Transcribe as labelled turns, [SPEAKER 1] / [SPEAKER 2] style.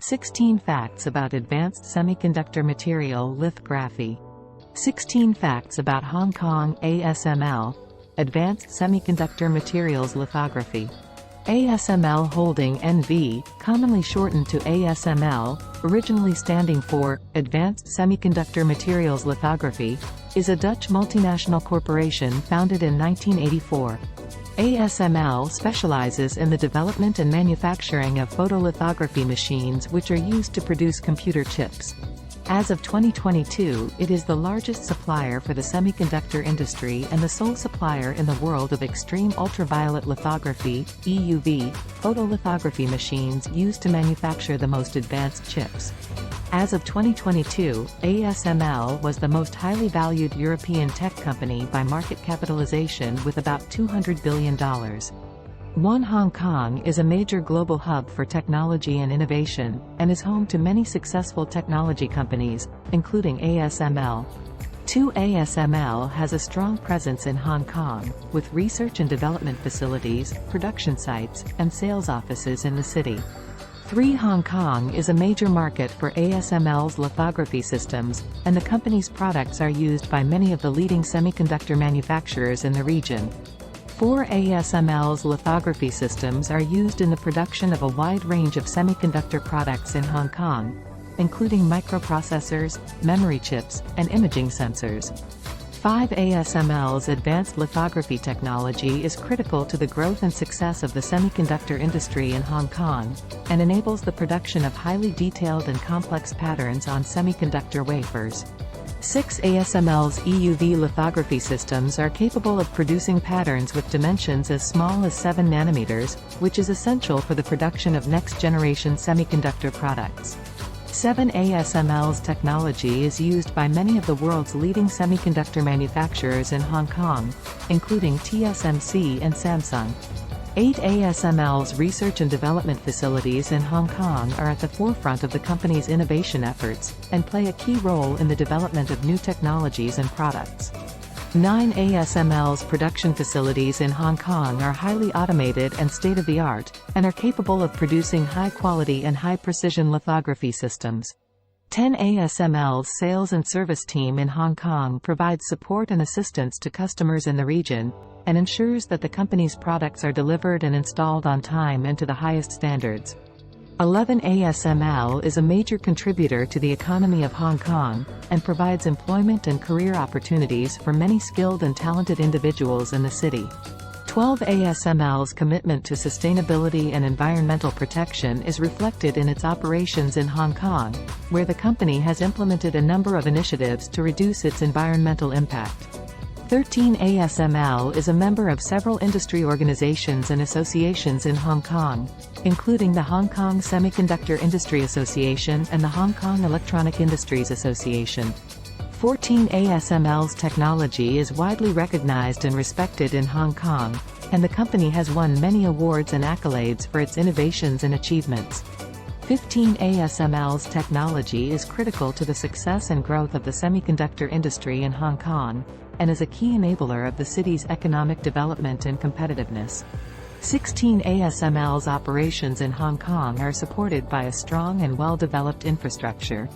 [SPEAKER 1] 16 Facts about Advanced Semiconductor Material Lithography. 16 Facts about Hong Kong ASML, Advanced Semiconductor Materials Lithography. ASML Holding NV, commonly shortened to ASML, originally standing for Advanced Semiconductor Materials Lithography, is a Dutch multinational corporation founded in 1984. ASML specializes in the development and manufacturing of photolithography machines which are used to produce computer chips. As of 2022, it is the largest supplier for the semiconductor industry and the sole supplier in the world of extreme ultraviolet lithography (EUV) photolithography machines used to manufacture the most advanced chips. As of 2022, ASML was the most highly valued European tech company by market capitalization with about $200 billion. Hong Kong is a major global hub for technology and innovation, and is home to many successful technology companies, including ASML. ASML has a strong presence in Hong Kong, with research and development facilities, production sites, and sales offices in the city. Hong Kong is a major market for ASML's lithography systems, and the company's products are used by many of the leading semiconductor manufacturers in the region. ASML's lithography systems are used in the production of a wide range of semiconductor products in Hong Kong, including microprocessors, memory chips, and imaging sensors. ASML's advanced lithography technology is critical to the growth and success of the semiconductor industry in Hong Kong, and enables the production of highly detailed and complex patterns on semiconductor wafers. ASML's EUV lithography systems are capable of producing patterns with dimensions as small as 7 nanometers, which is essential for the production of next-generation semiconductor products. ASML's technology is used by many of the world's leading semiconductor manufacturers in Hong Kong, including TSMC and Samsung. ASML's research and development facilities in Hong Kong are at the forefront of the company's innovation efforts, and play a key role in the development of new technologies and products. ASML's production facilities in Hong Kong are highly automated and state-of-the-art, and are capable of producing high-quality and high-precision lithography systems. ASML's sales and service team in Hong Kong provides support and assistance to customers in the region, and ensures that the company's products are delivered and installed on time and to the highest standards. ASML is a major contributor to the economy of Hong Kong, and provides employment and career opportunities for many skilled and talented individuals in the city. ASML's commitment to sustainability and environmental protection is reflected in its operations in Hong Kong, where the company has implemented a number of initiatives to reduce its environmental impact. ASML is a member of several industry organizations and associations in Hong Kong, including the Hong Kong Semiconductor Industry Association and the Hong Kong Electronic Industries Association. ASML's technology is widely recognized and respected in Hong Kong, and the company has won many awards and accolades for its innovations and achievements. ASML's technology is critical to the success and growth of the semiconductor industry in Hong Kong, and is a key enabler of the city's economic development and competitiveness. ASML's operations in Hong Kong are supported by a strong and well-developed infrastructure,